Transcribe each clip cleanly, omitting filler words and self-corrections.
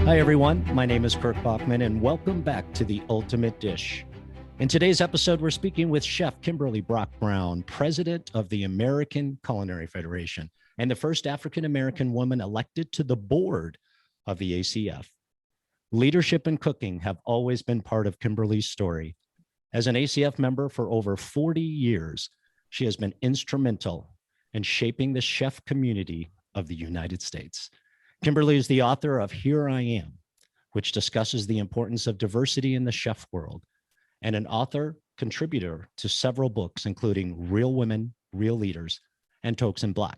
Hi, everyone. My name is Kirk Bachman, and welcome back to The Ultimate Dish. In today's episode, we're speaking with Chef Kimberly Brock Brown, President of the American Culinary Federation, and the first African-American woman elected to the board of the ACF. Leadership and cooking have always been part of Kimberly's story. As an ACF member for over 40 years, she has been instrumental in shaping the chef community of the United States. Kimberly is the author of Here I Am, which discusses the importance of diversity in the chef world, and an author contributor to several books, including Real Women, Real Leaders, and Toques in Black.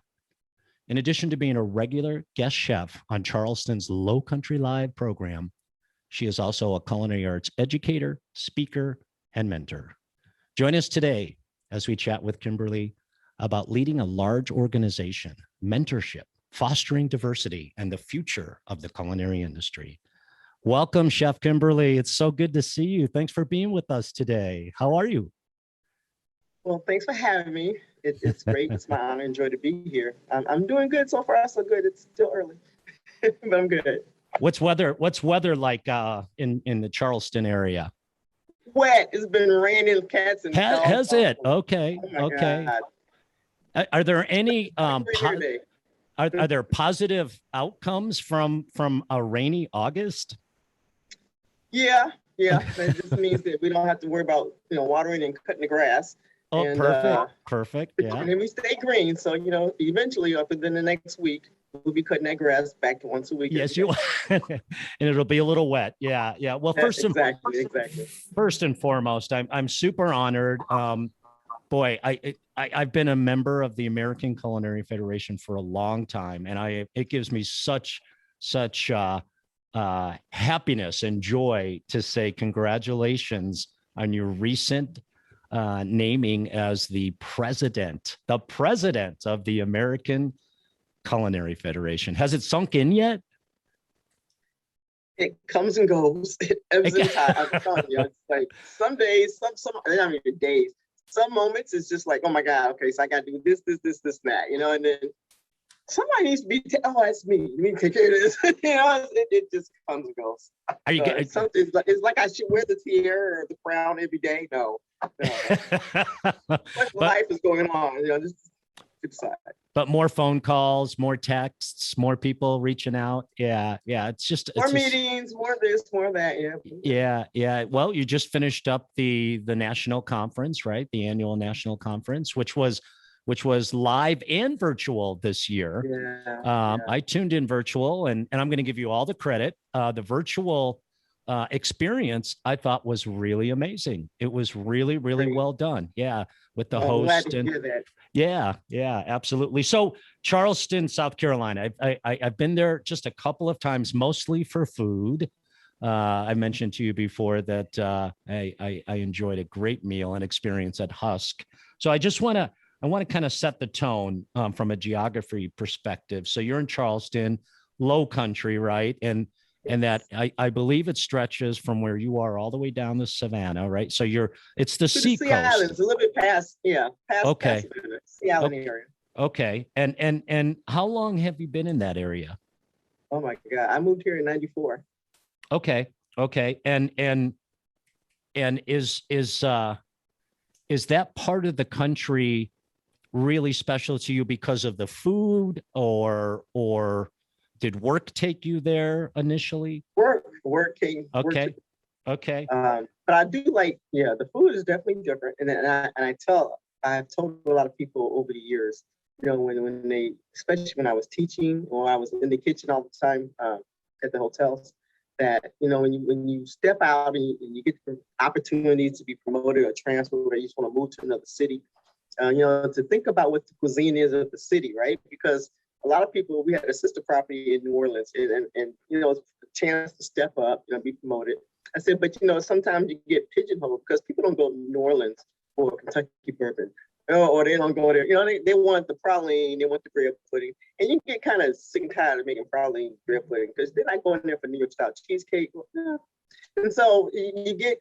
In addition to being a regular guest chef on Charleston's Low Country Live program, she is also a culinary arts educator, speaker, and mentor. Join us today as we chat with Kimberly about leading a large organization, mentorship, fostering diversity, and the future of the culinary industry. Welcome, Chef Kimberly. It's so good to see you. Thanks for being with us today. How are you? Well, thanks for having me. It's great. It's my honor. Enjoy to be here. I'm doing good so far. So good. It's still early, but I'm good. What's weather like in the Charleston area? Wet. It's been raining cats and dogs. Has it? Okay. Oh okay. God. Are there any are there positive outcomes from a rainy August? Yeah. That just means that we don't have to worry about watering and cutting the grass. Oh, and, perfect. Yeah. And we stay green, so eventually, within the next week, we'll be cutting that grass back to once a week. Yes, you. And it'll be a little wet. Yeah. Well, exactly. First and foremost, I'm super honored. Boy, I've been a member of the American Culinary Federation for a long time, and it gives me such happiness and joy to say congratulations on your recent naming as the president of the American Culinary Federation. Has it sunk in yet? It comes and goes. It ebbs and ties. I'm telling you, it's like some days, I mean days. Some moments it's just like, oh my God, okay, so I got to do this, that, and then somebody needs to be, it's me. You need to take care of this. It just comes and goes. Are you getting something? It's like I should wear the tiara or the crown every day. No. What life is going on? Just decide. But more phone calls, more texts, more people reaching out. Yeah. It's just more meetings, more this, more that. Yeah. Well, you just finished up the national conference, right? The annual national conference, which was live and virtual this year. Yeah. I tuned in virtual, and I'm going to give you all the credit. The virtual experience I thought was really amazing. It was really well done. Yeah, with the host. Glad to hear that. Yeah, absolutely. So Charleston, South Carolina, I've been there just a couple of times, mostly for food. I mentioned to you before that I enjoyed a great meal and experience at Husk. So I want to kind of set the tone from a geography perspective. So you're in Charleston, low country, right? And that I believe it stretches from where you are all the way down the Savannah, right? So it's the sea coast. Islands, a little bit past. Okay. Past Sea Island area. Okay. And how long have you been in that area? Oh my God, I moved here in '94. Okay. And is that part of the country really special to you because of the food, or did work take you there initially? Working. Okay. But I do like, the food is definitely different, and I've told a lot of people over the years, when they, especially when I was teaching or I was in the kitchen all the time at the hotels, that when you step out and you get the opportunity to be promoted or transferred, or you just want to move to another city, to think about what the cuisine is of the city, right? Because a lot of people, we had a sister property in New Orleans, and it's a chance to step up, be promoted. I said, but sometimes you get pigeonholed because people don't go to New Orleans for Kentucky bourbon, or they don't go there. They want the praline, they want the bread pudding, and you get kind of sick and tired of making praline bread pudding because they're not going there for New York style cheesecake. And so you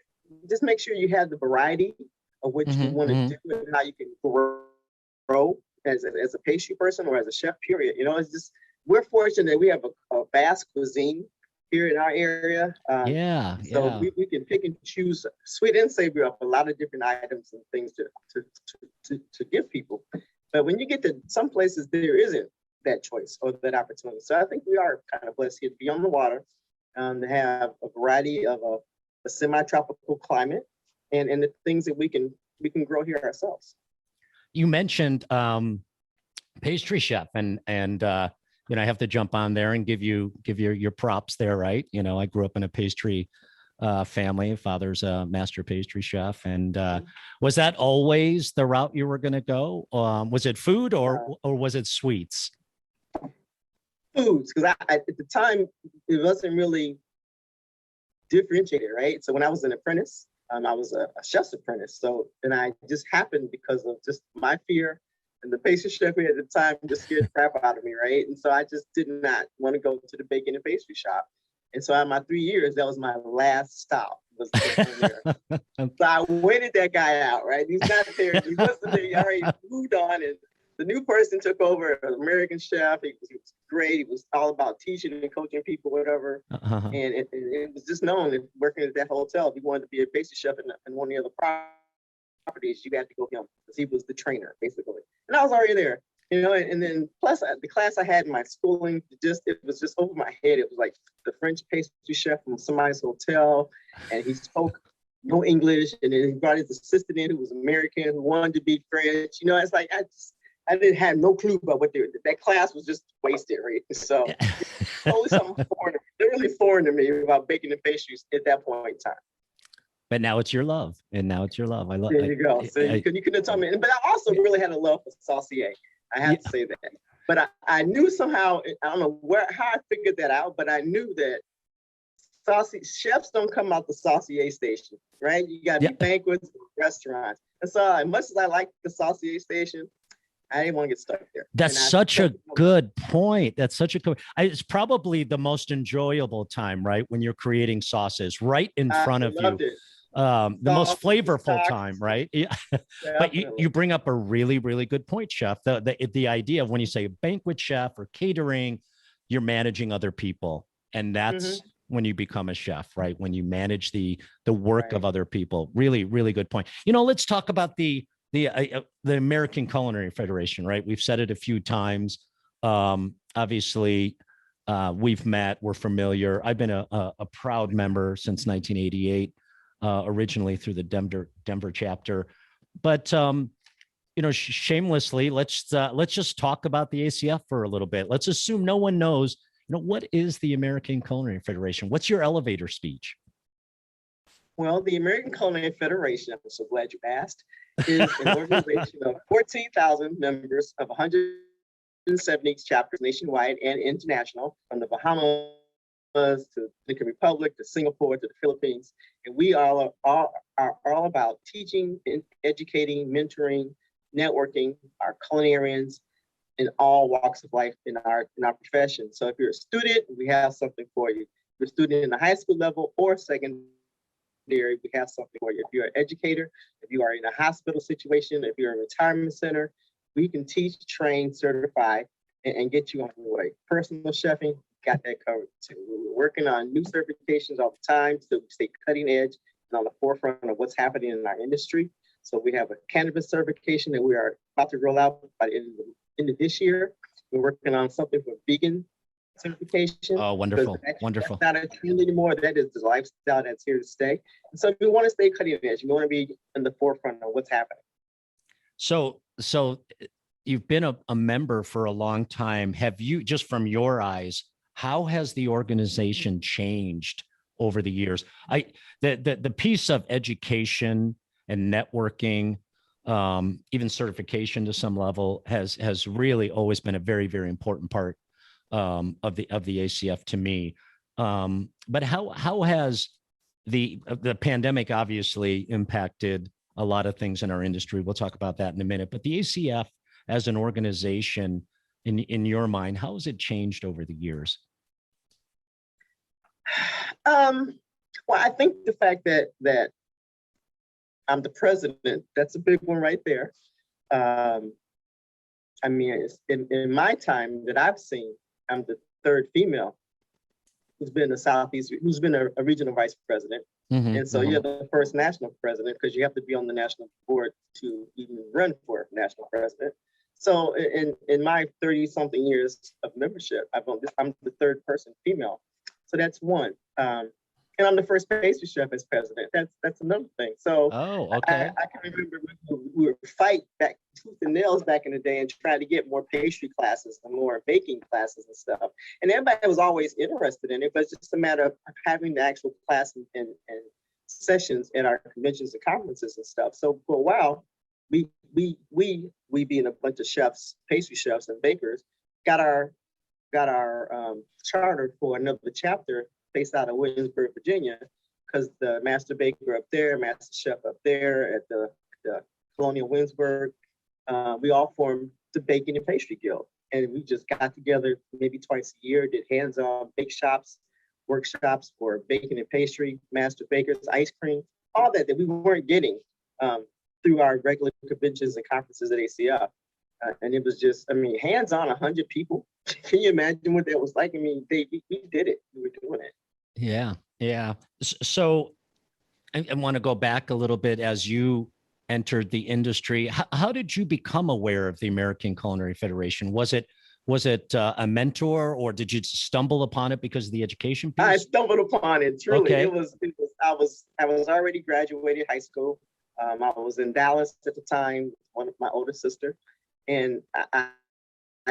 just make sure you have the variety of what you want to do and how you can grow as a pastry person or as a chef, period. It's just, we're fortunate that we have a vast cuisine here in our area. So we can pick and choose sweet and savory up a lot of different items and things to give people. But when you get to some places, there isn't that choice or that opportunity. So I think we are kind of blessed here to be on the water, to have a variety of a semi-tropical climate and the things that we can grow here ourselves. You mentioned pastry chef, and I have to jump on there and give your props there, right? I grew up in a pastry family. Father's a master pastry chef, and was that always the route you were going to go? Was it food or was it sweets? Foods, because at the time it wasn't really differentiated, right? So when I was an apprentice, I was a chef's apprentice. So, and I just happened because of just my fear, and the pastry chef at the time just scared the crap out of me, right? And so I just did not want to go to the baking and pastry shop. And so in my 3 years, that was my last stop. Was there. So I waited that guy out, right? He's not there. He wasn't there. He already moved on, and the new person took over, an American chef. He was great. He was all about teaching and coaching people, whatever. And it was just known that working at that hotel, if you wanted to be a pastry chef in one of the other properties, you had to go him because he was the trainer, basically. And I was already there, and then plus the class I had in my schooling, it was just over my head. It was like the French pastry chef from somebody's hotel, and he spoke no English. And then he brought his assistant in who was American, who wanted to be French. It's like, I didn't have no clue about what that class was just wasted, right? So totally something foreign, literally foreign to me about baking and pastries at that point in time. But now it's your love, I love. There you go. So you couldn't have told me. But I also really had a love for saucier. I have to say that. But I knew somehow, I don't know how I figured that out, but I knew that chefs don't come out the saucier station, right? You got to be banquets, restaurants. And so as much as I like the saucier station, I didn't want to get stuck there. That's such a good point. It's probably the most enjoyable time, right? When you're creating sauces right in front of you. The most flavorful time, right? Yeah. But you bring up a really, really good point, Chef. The idea of when you say banquet chef or catering, you're managing other people. And that's when you become a chef, right? When you manage the work of other people. Really, really good point. Let's talk about the American Culinary Federation, right? We've said it a few times. Obviously, we've met, we're familiar. I've been a proud member since 1988, originally through the Denver chapter. But shamelessly, let's just talk about the ACF for a little bit. Let's assume no one knows. What is the American Culinary Federation? What's your elevator speech? Well, the American Culinary Federation, I'm so glad you asked, is an organization of 14,000 members of 170 chapters nationwide and international, from the Bahamas to the Dominican Republic to Singapore to the Philippines. And we are all about teaching, educating, mentoring, networking our culinarians in all walks of life in our profession. So if you're a student, we have something for you. If you're a student in the high school level or secondary, we have something for you. If you're an educator, if you are in a hospital situation, if you're in a retirement center, we can teach, train, certify, and get you on your way. Personal chefing, got that covered too. We're working on new certifications all the time so we stay cutting edge and on the forefront of what's happening in our industry. So we have a cannabis certification that we are about to roll out by the end of this year. We're working on something for vegan certification. Oh, wonderful. Wonderful. That's not a trend anymore. That is the lifestyle that's here to stay. And so we want to stay cutting edge. We want to be in the forefront of what's happening. So you've been a member for a long time. Have you, just from your eyes, how has the organization changed over the years? The piece of education and networking, even certification to some level, has really always been a very, very important part of the ACF to me. But how has the pandemic obviously impacted a lot of things in our industry? We'll talk about that in a minute. But the ACF as an organization, in your mind, how has it changed over the years? Well, I think the fact that I'm the president, that's a big one right there. I mean, in my time that I've seen, I'm the third female who's been a Southeast, who's been a regional vice president. And so you're the first national president because you have to be on the national board to even run for national president. So in my 30-something years of membership, I'm the third person female. So that's one. And I'm the first pastry chef as president. That's another thing. So okay. I can remember we were fight back tooth and nails back in the day and trying to get more pastry classes and more baking classes and stuff. And everybody was always interested in it, but it's just a matter of having the actual class and sessions at our conventions and conferences and stuff. So for a while, we being a bunch of chefs, pastry chefs and bakers, got our charter for another chapter based out of Williamsburg, Virginia, because the master baker up there, master chef up there at the Colonial Williamsburg, we all formed the Baking and Pastry Guild. And we just got together maybe twice a year, did hands-on bake shops, workshops for baking and pastry, master bakers, ice cream, all that we weren't getting through our regular conventions and conferences at ACF. And it was just, hands-on 100 people. Can you imagine what that was like? We did it. We were doing it. Yeah. So I want to go back a little bit as you entered the industry. How did you become aware of the American Culinary Federation? Was it a mentor, or did you stumble upon it because of the education piece? I stumbled upon it. Truly, okay. It was. I was already graduated high school. I was in Dallas at the time, one of my older sister, and I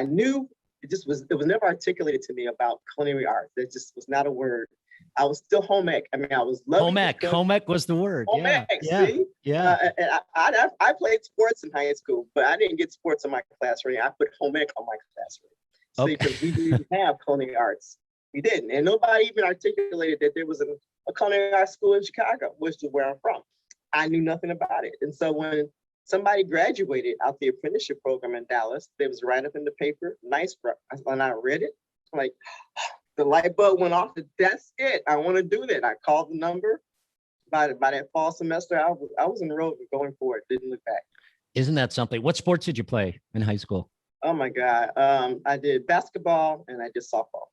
knew it was never articulated to me about culinary art. That just was not a word. I was still home ec. I was loving home ec was the word. Home ec, see? And I played sports in high school, but I didn't get sports in my classroom. I put home ec on my classroom. See, because we didn't have culinary arts. We didn't. And nobody even articulated that there was a culinary arts school in Chicago, which is where I'm from. I knew nothing about it. And so when somebody graduated out the apprenticeship program in Dallas, there was a write-up in the paper, nice, and I read it. I'm like, the light bulb went off. That's it. I want to do that. I called the number. By that fall semester, I was enrolled and going for it. Didn't look back. Isn't that something? What sports did you play in high school? Oh my God. I did basketball and I did softball.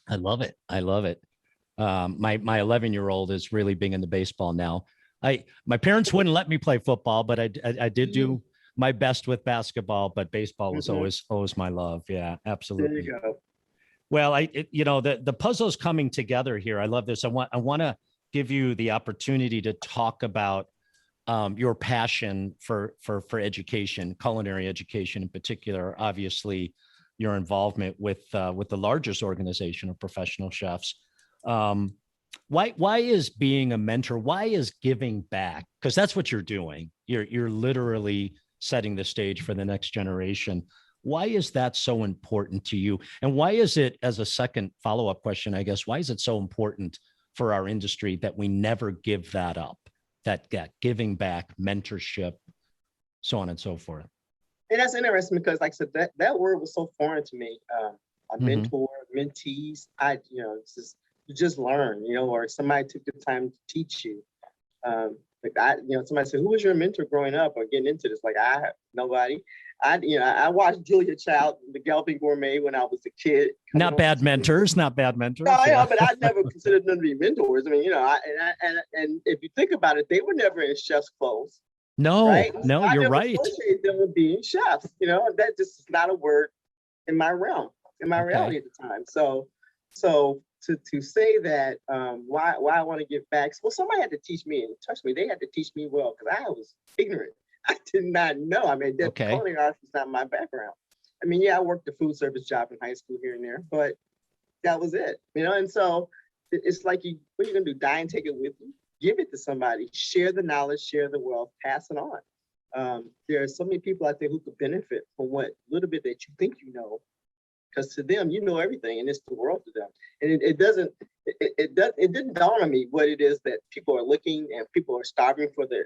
I love it. My 11-year-old is really big into baseball now. My parents wouldn't let me play football, but I did do my best with basketball, but baseball was always my love. Yeah, absolutely. There you go. Well, the puzzle's coming together here. I love this. I want to give you the opportunity to talk about your passion for education, culinary education in particular. Obviously, your involvement with the largest organization of professional chefs. Why is being a mentor? Why is giving back? Because that's what you're doing. You're literally setting the stage for the next generation. Why is that so important to you? And why is it, as a second follow-up question, I guess, why is it so important for our industry that we never give that up, that giving back, mentorship, so on and so forth? And that's interesting because, like I said, that word was so foreign to me. A mentor, mentees, you just learn, or somebody took the time to teach you. Somebody said, who was your mentor growing up or getting into this? Like, I have nobody. I watched Julia Child, The Galloping Gourmet, when I was a kid. Not bad mentors. No, yeah, but I never considered them to be mentors. And if you think about it, they were never in chef's clothes. No, right? No, you're right. I associate them with being chefs. That just is not a word in my realm, in my reality at the time. So to say that why I want to give back, well, somebody had to teach me, and trust me, they had to teach me well because I was ignorant. I did not know. Culinary arts is not my background. I worked a food service job in high school here and there, but that was it. And so it's like, what are you gonna do? Die and take it with you? Give it to somebody. Share the knowledge, share the wealth, pass it on. There are so many people out there who could benefit from what little bit that you think you know. Because to them, you know everything, and it's the world to them. And it didn't dawn on me what it is that people are looking, and people are starving for the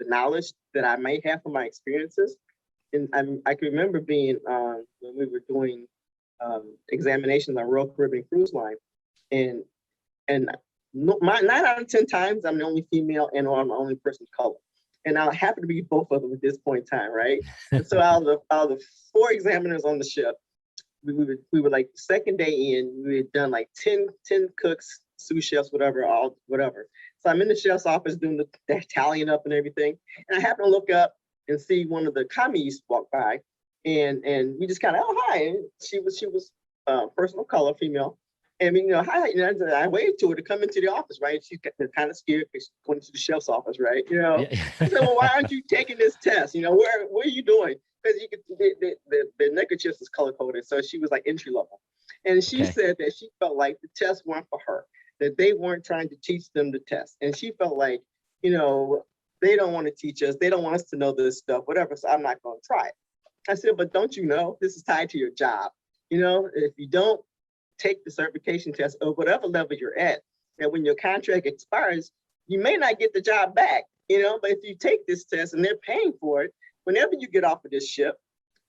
knowledge that I may have from my experiences. And I can remember being when we were doing examinations on Royal Caribbean Cruise Line, and 9 out of 10 times I'm the only female and I'm the only person of color. And I happen to be both of them at this point in time, right? And so out of the 4 examiners on the ship, we were like the second day in, we had done like 10 cooks, sous chefs, whatever. So I'm in the chef's office doing the tallying up and everything. And I happen to look up and see one of the commies walk by, and we just kind of, oh, hi. And she was person of color, female. And hi, I waved to her to come into the office, right? She's kind of scared because she's going to the chef's office, right? Yeah. I said, well, why aren't you taking this test? Where are you doing? Because the neckerchiefs is color coded, so she was like entry level. And she said that she felt like the tests weren't for her, that they weren't trying to teach them the test. And she felt like, they don't want to teach us. They don't want us to know this stuff, whatever. So I'm not going to try it. I said, but don't you know, this is tied to your job. If you don't take the certification test or whatever level you're at, and when your contract expires, you may not get the job back, but if you take this test and they're paying for it, whenever you get off of this ship,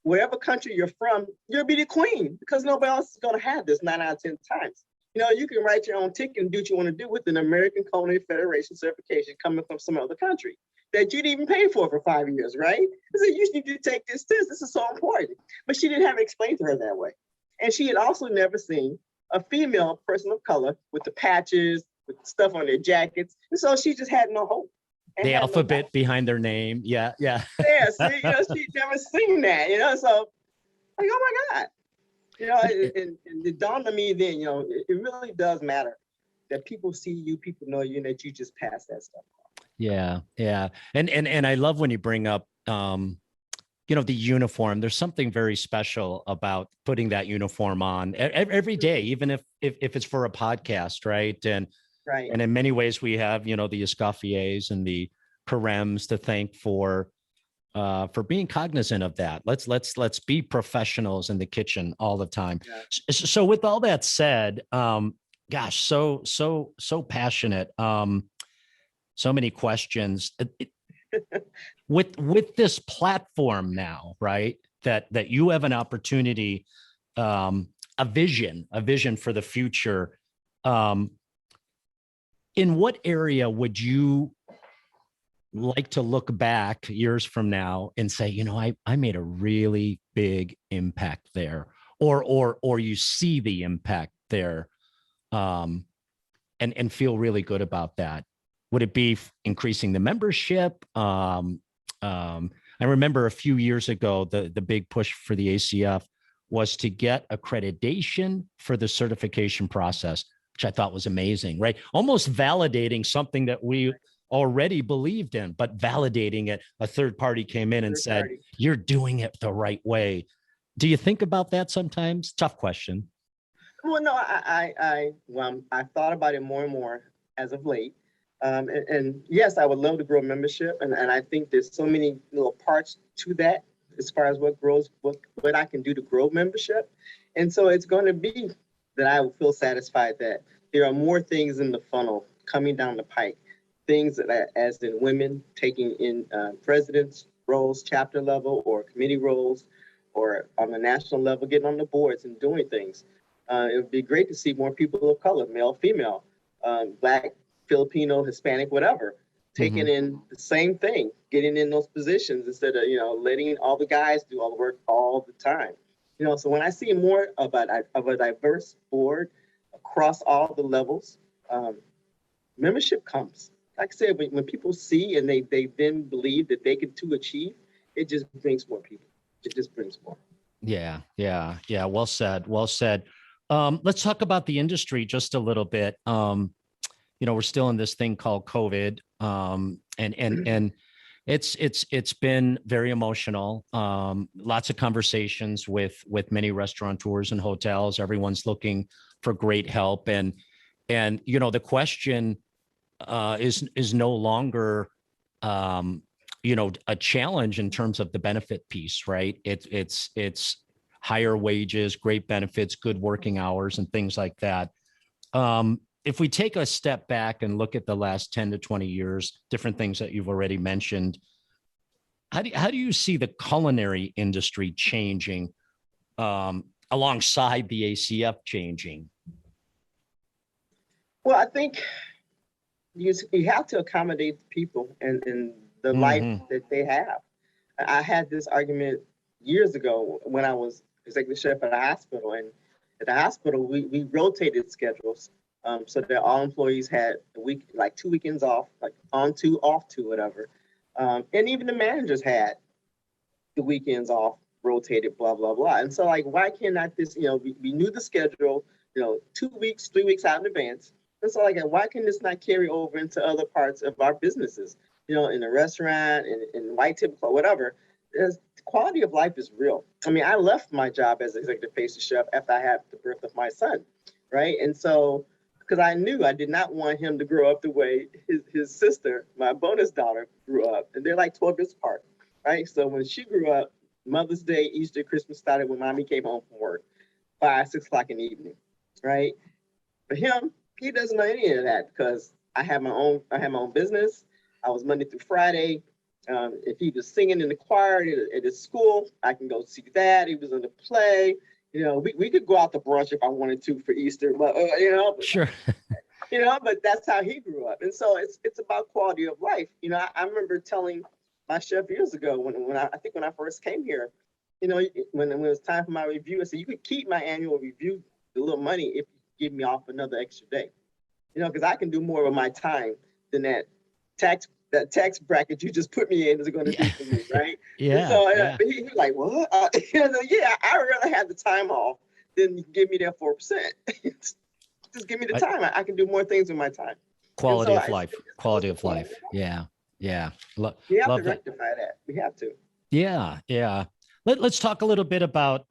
wherever country you're from, you'll be the queen because nobody else is going to have this 9 out of 10 times. You can write your own ticket and do what you want to do with an American Culinary Federation certification coming from some other country that you didn't even pay for 5 years, right? I said, you need to take this test. This is so important. But she didn't have it explained to her that way. And she had also never seen a female person of color with the patches, with stuff on their jackets. And so she just had no hope. The alphabet behind their name. Yeah. Yeah, see, she'd never seen that, so like, oh my God. And it dawned on me then, it really does matter that people see you, people know you, and that you just pass that stuff on. Yeah. And I love when you bring up, the uniform. There's something very special about putting that uniform on every day, even if it's for a podcast, right? And in many ways we have, the Escoffiers and the Parems to thank for being cognizant of that. Let's be professionals in the kitchen all the time. Yeah. So with all that said, gosh, so passionate. So many questions. With this platform now, right? That you have an opportunity, a vision for the future. In what area would you like to look back years from now and say, I made a really big impact there, or you see the impact there, and feel really good about that? Would it be increasing the membership? I remember a few years ago, the big push for the ACF was to get accreditation for the certification process, which I thought was amazing, right? Almost validating something that we already believed in, but validating it. A third party came in and said, you're doing it the right way. Do you think about that sometimes? Tough question. Well, no, I thought about it more and more as of late. And yes, I would love to grow membership. And I think there's so many little parts to that as far as what I can do to grow membership. And so it's going to be that I will feel satisfied that there are more things in the funnel coming down the pike, things that, as in women taking in president's roles, chapter level or committee roles, or on the national level, getting on the boards and doing things. It would be great to see more people of color, male, female, Black, Filipino, Hispanic, whatever, taking in the same thing, getting in those positions instead of, letting all the guys do all the work all the time. So when I see more of a diverse board across all the levels, membership comes. Like I said, when people see and they then believe that they can too achieve, it just brings more people. It just brings more. Yeah. Well said. Let's talk about the industry just a little bit. We're still in this thing called COVID, and it's been very emotional. Lots of conversations with many restaurateurs and hotels. Everyone's looking for great help, and the question is no longer a challenge in terms of the benefit piece, right? It's higher wages, great benefits, good working hours, and things like that. If we take a step back and look at the last 10 to 20 years, different things that you've already mentioned, how do you see the culinary industry changing alongside the ACF changing? Well, I think you have to accommodate people and the life that they have. I had this argument years ago when I was executive chef at a hospital. And at the hospital, we rotated schedules so that all employees had a week, like 2 weekends off, like on two, off two, whatever. And even the managers had the weekends off, rotated, blah, blah, blah. And so like, why cannot this, we knew the schedule, 2 weeks, 3 weeks out in advance. And so like, why can this not carry over into other parts of our businesses? In a restaurant, in white table club, whatever. The quality of life is real. I mean, I left my job as executive pastry chef after I had the birth of my son, right? And so, because I knew I did not want him to grow up the way his sister, my bonus daughter, grew up. And they're like 12 years apart, right? So when she grew up, Mother's Day, Easter, Christmas started when mommy came home from work, 5, 6 o'clock in the evening, right? For him, he doesn't know any of that because I had my own business. I was Monday through Friday. If he was singing in the choir at his school, I can go see that. He was in the play. We could go out to brunch if I wanted to for Easter, but Sure. But that's how he grew up. And so it's about quality of life. I remember telling my chef years ago when I first came here, when it was time for my review, I said, you could keep my annual review, the little money, if you give me off another extra day, because I can do more with my time than that tax bracket you just put me in is going to do for me, right? Yeah. And so he was like, what? Yeah, I'd rather have the time off than give me that 4%. Just give me the time. I can do more things with my time. Quality of life. Yeah. We have to rectify that. We have to. Yeah. Let's talk a little bit about,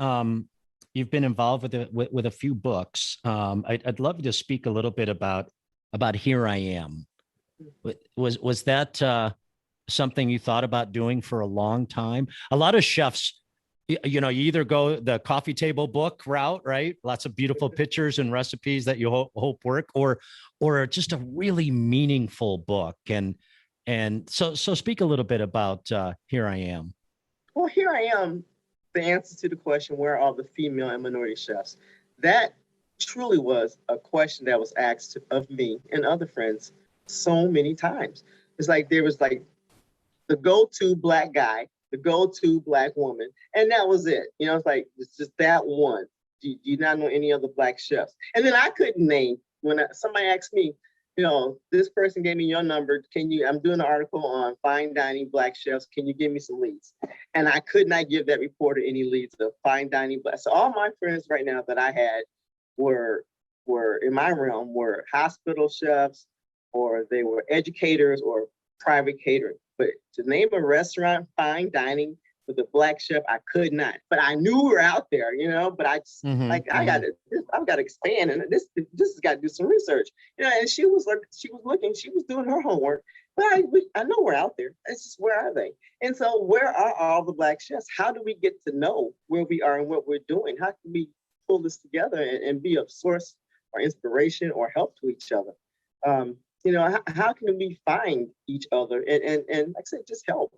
you've been involved with a few books. I'd love to speak a little bit about Here I Am. Was that something you thought about doing for a long time? A lot of chefs, you either go the coffee table book route, right? Lots of beautiful pictures and recipes that you hope work, or just a really meaningful book. And so speak a little bit about Here I Am. Well, Here I Am, the answer to the question, where are all the female and minority chefs? That truly was a question that was asked of me and other friends so many times. It's like there was like the go-to Black guy, the go-to Black woman, and that was it. It's like it's just that one. Do you not know any other Black chefs? And then I couldn't name when somebody asked me, this person gave me your number. I'm doing an article on fine dining Black chefs. Can you give me some leads? And I could not give that reporter any leads of fine dining Black. So all my friends right now that I had were in my realm were hospital chefs, or they were educators or private catering. But to name a restaurant, fine dining with a Black chef, I could not. But I knew we were out there, but I just I've got to expand, and this has got to do some research. And she was looking, she was doing her homework. But I know we're out there. It's just, where are they? And so where are all the Black chefs? How do we get to know where we are and what we're doing? How can we pull this together and be a source or inspiration or help to each other? How can we find each other and like I said, just help?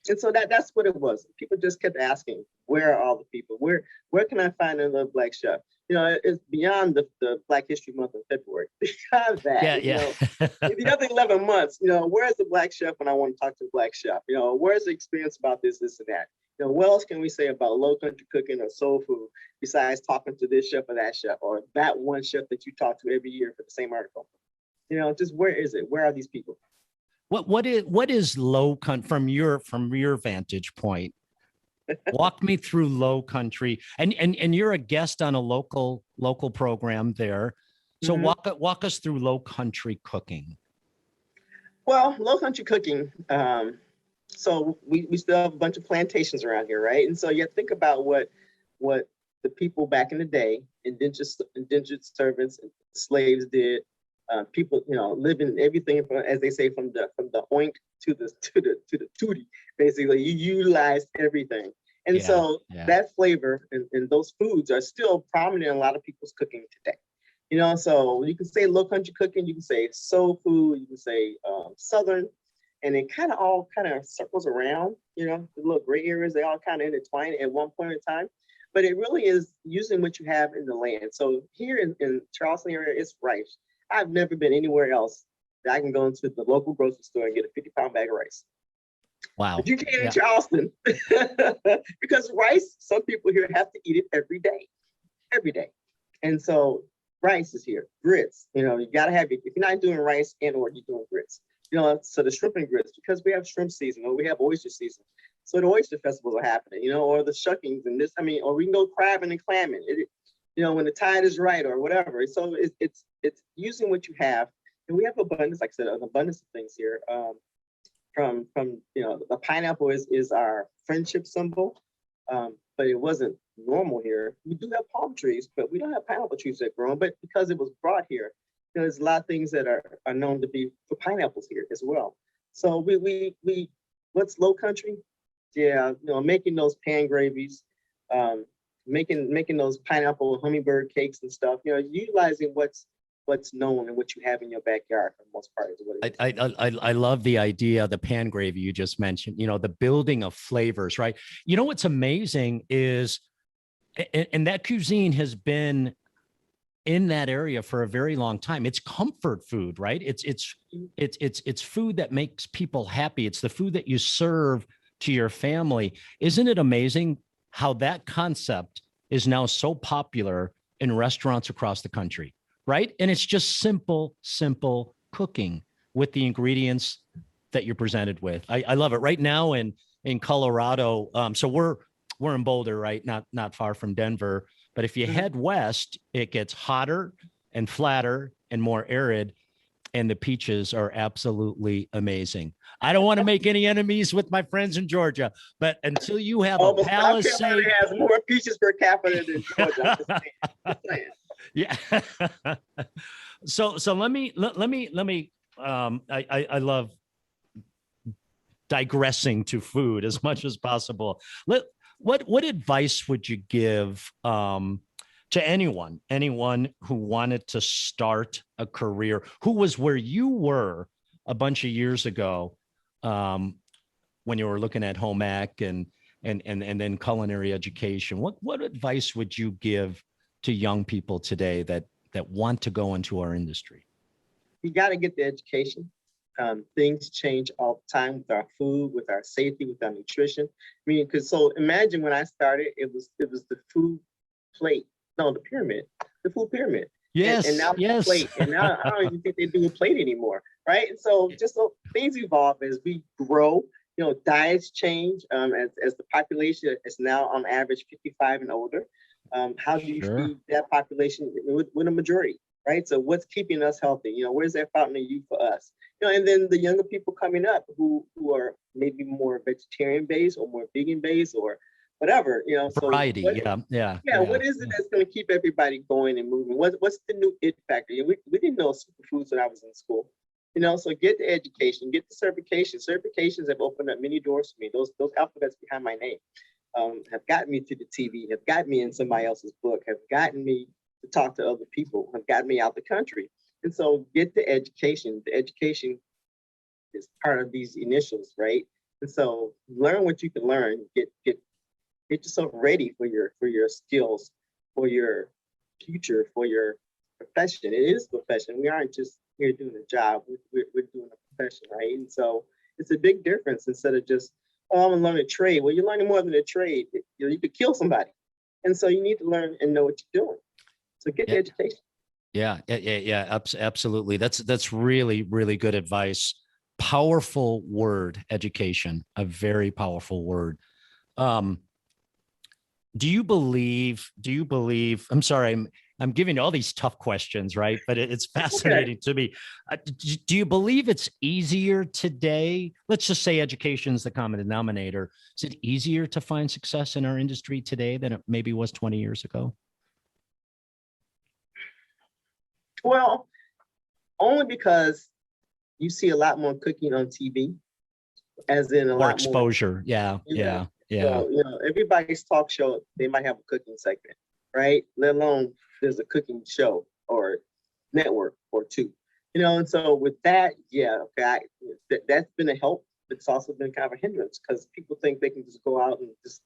And so that's what it was. People just kept asking, where are all the people? Where can I find another Black chef? It's beyond the Black History Month in February. Beyond that, the other 11 months, where's the Black chef when I want to talk to a Black chef? Where's the experience about this and that? What else can we say about low country cooking or soul food besides talking to this chef or that chef, or that one chef that you talk to every year for the same article? Just where is it? Where are these people? What is low country from your vantage point? Walk me through low country, and you're a guest on a local program there. So walk us through low country cooking. Well, low country cooking. So we still have a bunch of plantations around here, right? And so you have to think about what the people back in the day, indentured servants, slaves did. People, living everything from, as they say, from the oink to the tootie. Basically, you utilized everything, and that flavor and those foods are still prominent in a lot of people's cooking today. So you can say low country cooking, you can say soul food, you can say southern, and it kind of circles around. The little gray areas, they all kind of intertwine at one point in time. But it really is using what you have in the land. So here in Charleston area, it's rice. I've never been anywhere else that I can go into the local grocery store and get a 50-pound bag of rice. Wow. But you can't Yeah. in Charleston because rice, some people here have to eat it every day. And so rice is here, grits, you got to have it. If you're not doing rice or you're doing grits, so the shrimp and grits, because we have shrimp season or we have oyster season. So the oyster festivals are happening, or the shuckings and this, or we can go crabbing and clamming, when the tide is right or whatever. So it's using what you have. And we have abundance, like I said, an abundance of things here. From the pineapple is our friendship symbol, but it wasn't normal here. We do have palm trees, but we don't have pineapple trees that grow. But because it was brought here, there's a lot of things that are known to be for pineapples here as well. So we what's low country? Yeah, making those pan gravies, making those pineapple hummingbird cakes and stuff. Utilizing what's known and what you have in your backyard for the most part is what it is. I love the idea, the pan gravy you just mentioned, the building of flavors, right? What's amazing is, and that cuisine has been in that area for a very long time. It's comfort food, right? It's food that makes people happy. It's the food that you serve to your family. Isn't it amazing how that concept is now so popular in restaurants across the country? Right. And it's just simple cooking with the ingredients that you're presented with. I love it. Right now in Colorado. So we're in Boulder, right? Not far from Denver. But if you head west, it gets hotter and flatter and more arid. And the peaches are absolutely amazing. I don't want to make any enemies with my friends in Georgia, but until you have a Palisade, has more peaches per capita than Georgia. Just saying. Yeah. So let me I love digressing to food as much as possible. What advice would you give to anyone who wanted to start a career, who was where you were a bunch of years ago, when you were looking at home ec and then culinary education? What advice would you give to young people today that want to go into our industry? You got to get the education. Things change all the time with our food, with our safety, with our nutrition. Because so imagine when I started, it was the food plate, no, the pyramid, the food pyramid. Yes, and now yes. The plate, and now I don't even think they do a plate anymore, right? And so things evolve as we grow. Diets change as the population is now on average 55 and older. How do you feed that population with a majority, right? So what's keeping us healthy? Where's that fountain of youth for us? And then the younger people coming up who are maybe more vegetarian based or more vegan based or whatever. Variety. So what is it that's going to keep everybody going and moving? What's the new it factor? We didn't know superfoods when I was in school. So get the education, get the certification. Certifications have opened up many doors for me. Those alphabets behind my name. Have gotten me to the TV, have gotten me in somebody else's book, have gotten me to talk to other people, have gotten me out the country. And so get the education. The education is part of these initials, right? And so learn what you can learn. Get yourself ready for your skills, for your future, for your profession. It is a profession. We aren't just here doing a job. We're doing a profession, right? And so it's a big difference instead of just, oh, I'm gonna learn a trade. Well, you're learning more than a trade. You could kill somebody. And so you need to learn and know what you're doing. So get the education. Yeah, absolutely. That's really, really good advice. Powerful word, education, a very powerful word. Do you believe, I'm sorry, I'm giving you all these tough questions, right? But it's fascinating to me. Do you believe it's easier today? Let's just say education is the common denominator. Is it easier to find success in our industry today than it maybe was 20 years ago? Well, only because you see a lot more cooking on TV, as in a more lot exposure. More, yeah. So, everybody's talk show, they might have a cooking segment, right? Let alone there's a cooking show or network or two, and so with that, that's been a help. It's also been kind of a hindrance because people think they can just go out and just,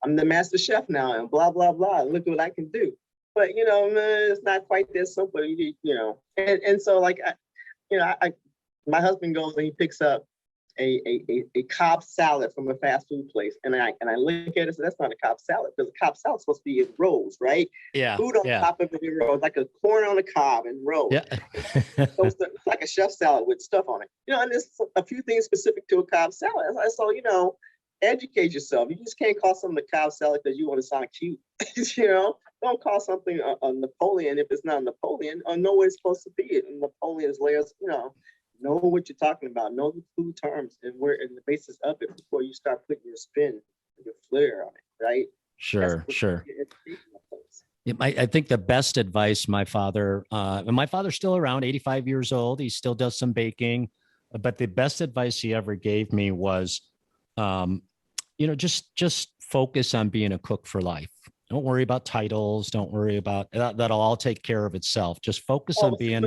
I'm the master chef now and blah, blah, blah. Look what I can do. But, it's not quite that simple, and so like, my husband goes and he picks up a Cobb salad from a fast food place, and I look at it and say, that's not a Cobb salad, because a Cobb salad is supposed to be in rolls, right? Yeah. Food on top of it in rolls, like a corn on a cob and rolls. Yeah. So it's like a chef salad with stuff on it. And there's a few things specific to a Cobb salad. So, educate yourself. You just can't call something a Cobb salad because you want to sound cute. Don't call something a Napoleon if it's not Napoleon, or know what it's supposed to be. And Napoleon's layers, know what you're talking about, know the food terms and the basis of it before you start putting your spin, your flair on it, right? Sure. Yeah, I think the best advice my father's still around, 85 years old. He still does some baking, but the best advice he ever gave me was, just focus on being a cook for life. Don't worry about titles. Don't worry about that. That'll all take care of itself. Just focus on being.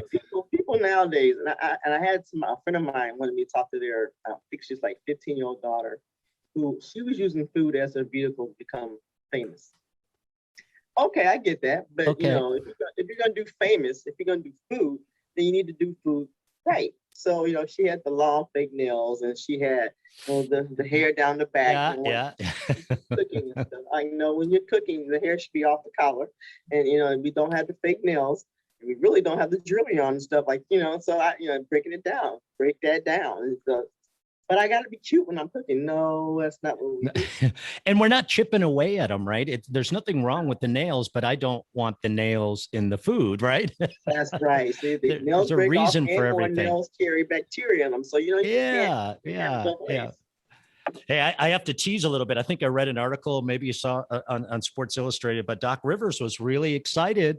People nowadays, and I had a friend of mine wanted me to talk to their, I think she's like 15-year-old daughter, who she was using food as a vehicle to become famous. Okay, I get that, but if you're gonna do famous, if you're gonna do food, then you need to do food right. So she had the long fake nails, and she had the hair down the back. Cooking and stuff. I know when you're cooking, the hair should be off the collar, and we don't have the fake nails, and we really don't have the jewelry on and stuff So I breaking it down, break that down. And so, but I got to be cute when I'm cooking. No, that's not what we do. And we're not chipping away at them, right? There's nothing wrong with the nails, but I don't want the nails in the food, right? That's right. See, the nails there's a reason for everything. everything. Nails carry bacteria in them, so Yeah. Hey, I have to tease a little bit. I think I read an article, maybe you saw on Sports Illustrated, but Doc Rivers was really excited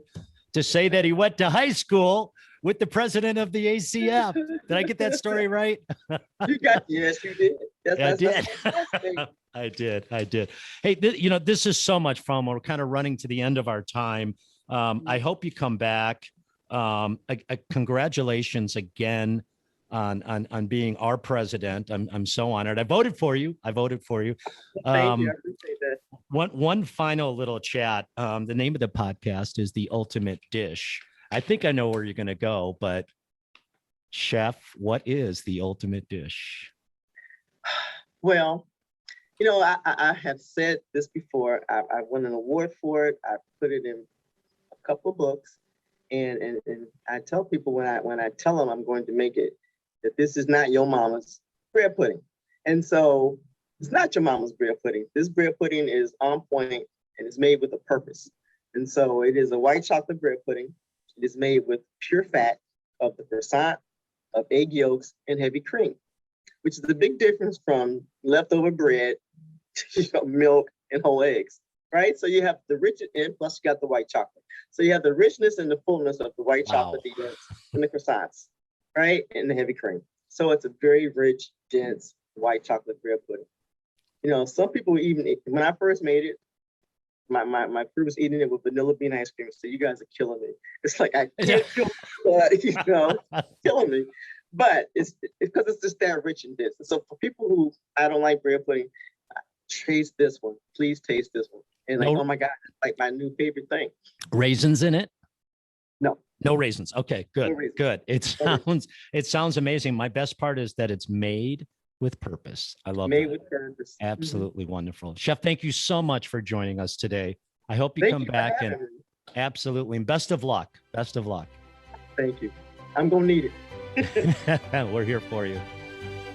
to say that he went to high school with the president of the ACF. Did I get that story right? Yes, you did. I did. I did. Hey, this is so much fun. We're kind of running to the end of our time. I hope you come back. Congratulations again on being our president. I'm so honored. I voted for you. Thank you. I appreciate that. One final little chat. The name of the podcast is The Ultimate Dish. I think I know where you're going to go, but Chef, what is the ultimate dish? Well, I have said this before. I won an award for it. I put it in a couple of books, and I tell people when I tell them I'm going to make it, that this is not your mama's bread pudding. And so it's not your mama's bread pudding. This bread pudding is on point and it's made with a purpose. And so it is a white chocolate bread pudding. It is made with pure fat of the croissant, of egg yolks, and heavy cream, which is the big difference from leftover bread, milk, and whole eggs, right? So you have the rich and plus you got the white chocolate. So you have the richness and the fullness of the white chocolate, the eggs, and the croissants, right? And the heavy cream. So it's a very rich, dense white chocolate bread pudding. Some people even, when I first made it, my crew was eating it with vanilla bean ice cream. So you guys are killing me. It's like I can't feel killing me. But it's because it's just that rich and dense. And so for people who I don't like bread pudding, taste this one. Please taste this one. And oh my God, it's like my new favorite thing. Raisins in it? No raisins. Okay, good, no raisins. Good. It sounds amazing. My best part is that it's made with purpose. I love made with purpose. Absolutely wonderful. Chef, thank you so much for joining us today. I hope you come back and absolutely. And best of luck. Best of luck. Thank you. I'm going to need it. We're here for you.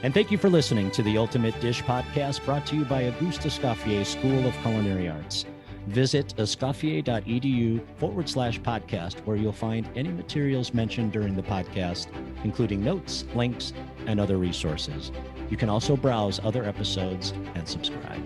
And thank you for listening to the Ultimate Dish podcast, brought to you by Auguste Escoffier School of Culinary Arts. Visit escoffier.edu/podcast, where you'll find any materials mentioned during the podcast, including notes, links, and other resources. You can also browse other episodes and subscribe.